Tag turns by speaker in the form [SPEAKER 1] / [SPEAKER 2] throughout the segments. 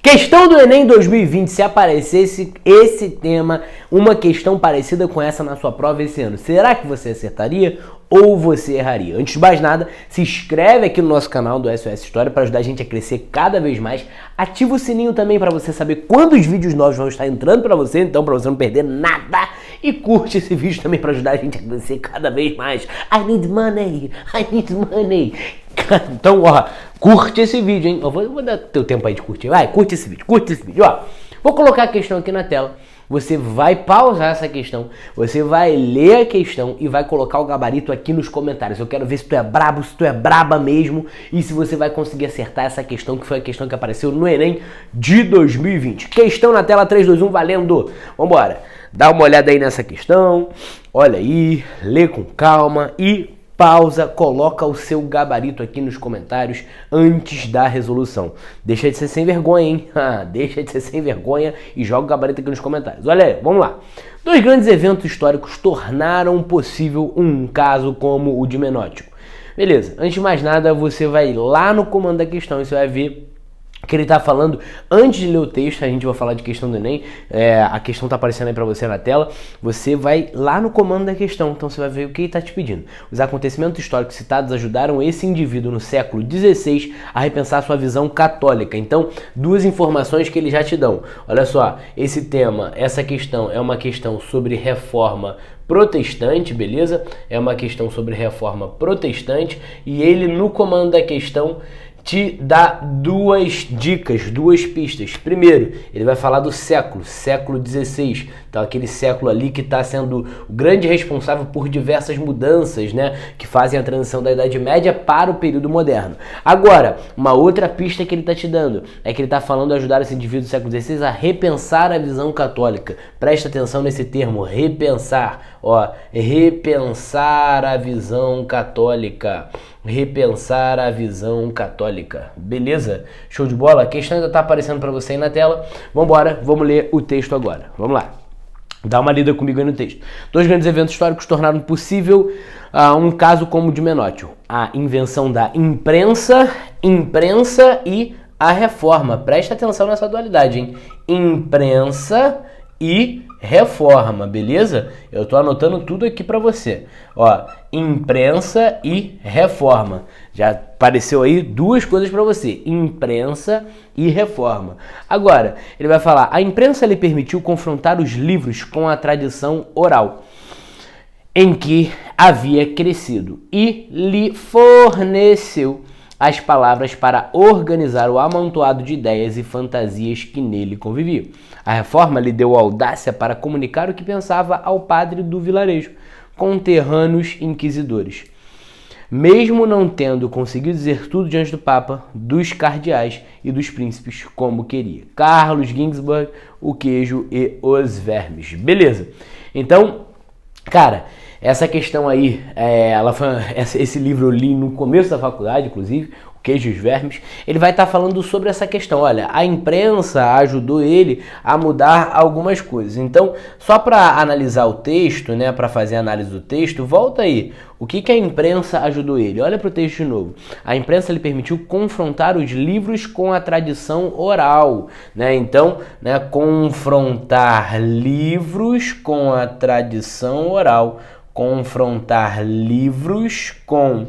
[SPEAKER 1] Questão do Enem 2020, se aparecesse esse tema, uma questão parecida com essa na sua prova esse ano, será que você acertaria ou você erraria? Antes de mais nada, se inscreve aqui no nosso canal do SOS História para ajudar a gente a crescer cada vez mais. Ativa o sininho também para você saber quando os vídeos novos vão estar entrando para você, então para você não perder nada. E curte esse vídeo também para ajudar a gente a crescer cada vez mais. I need money, I need money. Então, ó, curte esse vídeo, hein? Eu vou dar teu tempo aí de curtir. Vai, curte esse vídeo, ó. Vou colocar a questão aqui na tela. Você vai pausar essa questão, você vai ler a questão e vai colocar o gabarito aqui nos comentários. Eu quero ver se tu é brabo, se tu é braba mesmo e se você vai conseguir acertar essa questão, que foi a questão que apareceu no Enem de 2020. Questão na tela, 3, 2, 1, valendo! Vambora! Dá uma olhada aí nessa questão, olha aí, lê com calma e pausa, coloca o seu gabarito aqui nos comentários antes da resolução. Deixa de ser sem vergonha, hein? Deixa de ser sem vergonha e joga o gabarito aqui nos comentários. Olha aí, vamos lá. 2 grandes eventos históricos tornaram possível um caso como o de Menótio. Beleza, antes de mais nada, você vai lá no comando da questão e você vai ver que ele está falando, antes de ler o texto, a gente vai falar de questão do Enem, a questão está aparecendo aí para você na tela, você vai lá no comando da questão, então você vai ver o que ele está te pedindo. Os acontecimentos históricos citados ajudaram esse indivíduo no século XVI a repensar sua visão católica. Então, 2 informações que eles já te dão. Olha só, esse tema, essa questão é uma questão sobre reforma protestante, beleza? É uma questão sobre reforma protestante e ele no comando da questão te dá 2 dicas, 2 pistas. Primeiro, ele vai falar do século XVI, então aquele século ali que está sendo o grande responsável por diversas mudanças, né, que fazem a transição da Idade Média para o período moderno. Agora, uma outra pista que ele está te dando é que ele está falando ajudar esse indivíduo do século XVI a repensar a visão católica. Presta atenção nesse termo, repensar, ó, repensar a visão católica. Repensar a visão católica. Beleza? Show de bola? A questão ainda está aparecendo para você aí na tela. Vambora, vamos ler o texto agora. Vamos lá. Dá uma lida comigo aí no texto. 2 grandes eventos históricos tornaram possível um caso como o de Menótio. A invenção da imprensa e a reforma. Presta atenção nessa dualidade, hein? Imprensa e reforma, beleza? Eu tô anotando tudo aqui para você. Ó, imprensa e reforma. Já apareceu aí 2 coisas para você: imprensa e reforma. Agora, ele vai falar: a imprensa lhe permitiu confrontar os livros com a tradição oral em que havia crescido e lhe forneceu as palavras para organizar o amontoado de ideias e fantasias que nele conviviam. A reforma lhe deu audácia para comunicar o que pensava ao padre do vilarejo, conterrâneos inquisidores. Mesmo não tendo conseguido dizer tudo diante do Papa, dos cardeais e dos príncipes como queria. Carlos Ginzburg, o queijo e os vermes. Beleza. Então, cara, essa questão aí, esse livro eu li no começo da faculdade, inclusive, O Queijo e os Vermes. Ele vai estar falando sobre essa questão. Olha, a imprensa ajudou ele a mudar algumas coisas. Então, só para analisar o texto, né, para fazer a análise do texto, volta aí. O que a imprensa ajudou ele? Olha para o texto de novo. A imprensa lhe permitiu confrontar os livros com a tradição oral, né? Então, né, confrontar livros com a tradição oral. Confrontar livros com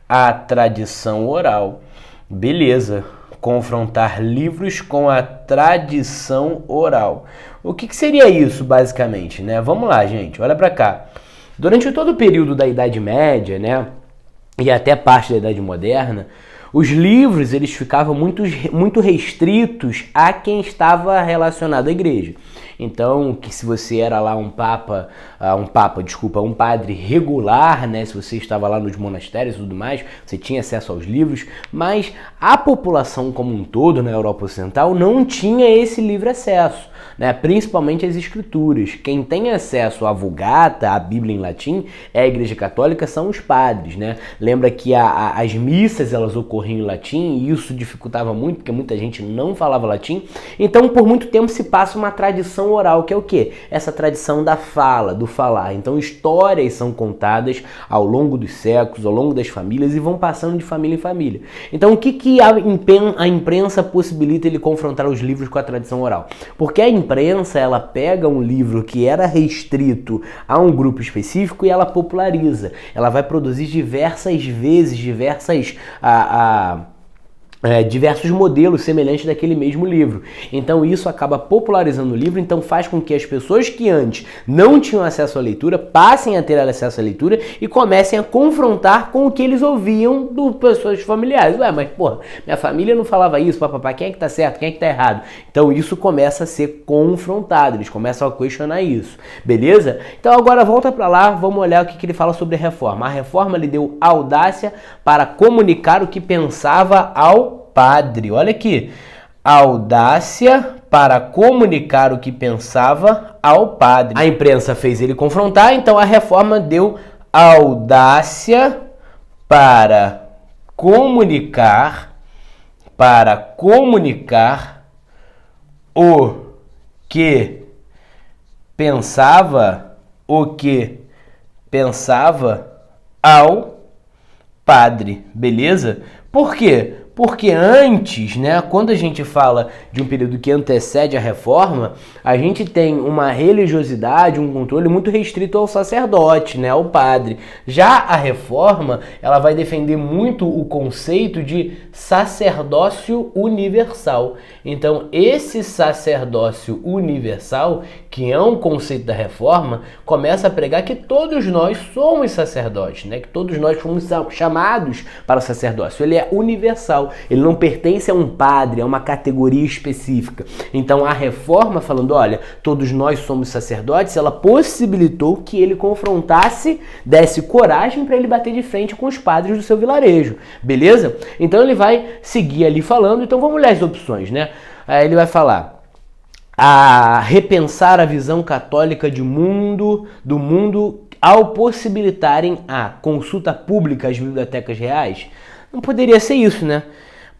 [SPEAKER 1] a tradição oral. Beleza. Confrontar livros com a tradição oral. O que seria isso, basicamente, né? Vamos lá, gente. Olha para cá. Durante todo o período da Idade Média, né, e até parte da Idade Moderna, os livros eles ficavam muito restritos a quem estava relacionado à igreja. Então, que se você era lá um padre regular, né, se você estava lá nos monastérios e tudo mais, você tinha acesso aos livros, mas a população como um todo na Europa Ocidental não tinha esse livre acesso, né, principalmente as escrituras. Quem tem acesso à Vulgata, a Bíblia em latim, é a Igreja Católica, são os padres, né? Lembra que as missas elas ocorriam porrinho em latim, e isso dificultava muito, porque muita gente não falava latim. Então, por muito tempo se passa uma tradição oral, que é o quê? Essa tradição da fala, do falar. Então, histórias são contadas ao longo dos séculos, ao longo das famílias, e vão passando de família em família. Então, o que a imprensa possibilita ele confrontar os livros com a tradição oral? Porque a imprensa, ela pega um livro que era restrito a um grupo específico e ela populariza. Ela vai produzir diversas vezes, diversos modelos semelhantes daquele mesmo livro. Então isso acaba popularizando o livro, então faz com que as pessoas que antes não tinham acesso à leitura passem a ter acesso à leitura e comecem a confrontar com o que eles ouviam de pessoas familiares. Ué, mas porra, minha família não falava isso, papapá, quem é que tá certo, quem é que tá errado? Então isso começa a ser confrontado, eles começam a questionar isso, beleza? Então agora volta para lá, vamos olhar o que ele fala sobre a reforma. A reforma lhe deu audácia para comunicar o que pensava ao padre. Olha aqui, audácia para comunicar o que pensava ao padre. A imprensa fez ele confrontar, então a reforma deu audácia para comunicar o que pensava ao padre, beleza? Por quê? Porque antes, né, quando a gente fala de um período que antecede a reforma, a gente tem uma religiosidade, um controle muito restrito ao sacerdote, né, ao padre. Já a reforma, ela vai defender muito o conceito de sacerdócio universal. Então, esse sacerdócio universal, que é um conceito da reforma, começa a pregar que todos nós somos sacerdotes, né, que todos nós fomos chamados para o sacerdócio. Ele é universal. Ele não pertence a um padre, a uma categoria específica. Então a reforma, falando, olha, todos nós somos sacerdotes, ela possibilitou que ele confrontasse, desse coragem para ele bater de frente com os padres do seu vilarejo, beleza? Então ele vai seguir ali falando, então vamos ler as opções, né? Aí ele vai falar a repensar a visão católica do mundo ao possibilitarem a consulta pública às bibliotecas reais. Não poderia ser isso, né?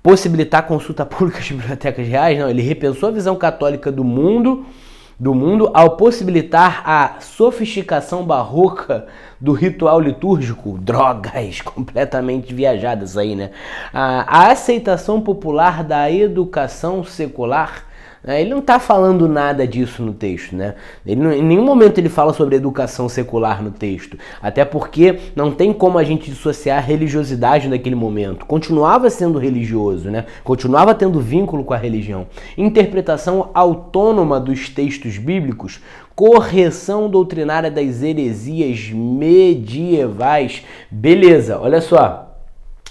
[SPEAKER 1] Possibilitar consulta pública às bibliotecas reais? Não, ele repensou a visão católica do mundo ao possibilitar a sofisticação barroca do ritual litúrgico. Drogas completamente viajadas aí, né? A aceitação popular da educação secular. Ele não está falando nada disso no texto, né? Em nenhum momento ele fala sobre educação secular no texto, até porque não tem como a gente dissociar a religiosidade naquele momento. Continuava sendo religioso, né? Continuava tendo vínculo com a religião. Interpretação autônoma dos textos bíblicos, correção doutrinária das heresias medievais. Beleza, olha só.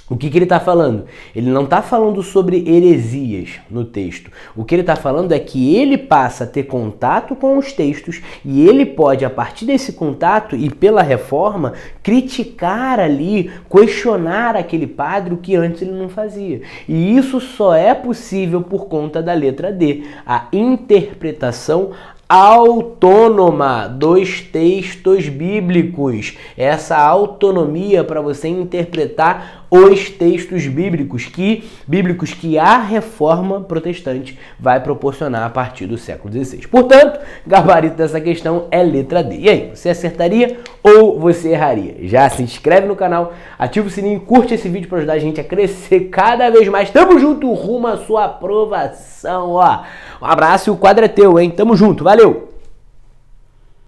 [SPEAKER 1] O que ele está falando? Ele não está falando sobre heresias no texto. O que ele está falando é que ele passa a ter contato com os textos e ele pode, a partir desse contato e pela reforma, criticar ali, questionar aquele padre, o que antes ele não fazia. E isso só é possível por conta da letra D, a interpretação autônoma dos textos bíblicos. Essa autonomia para você interpretar os textos bíblicos que a reforma protestante vai proporcionar a partir do século XVI. Portanto, gabarito dessa questão é letra D. E aí, você acertaria ou você erraria? Já se inscreve no canal, ativa o sininho, curte esse vídeo para ajudar a gente a crescer cada vez mais. Tamo junto, rumo à sua aprovação, ó. Um abraço e o quadro é teu, hein? Tamo junto, valeu!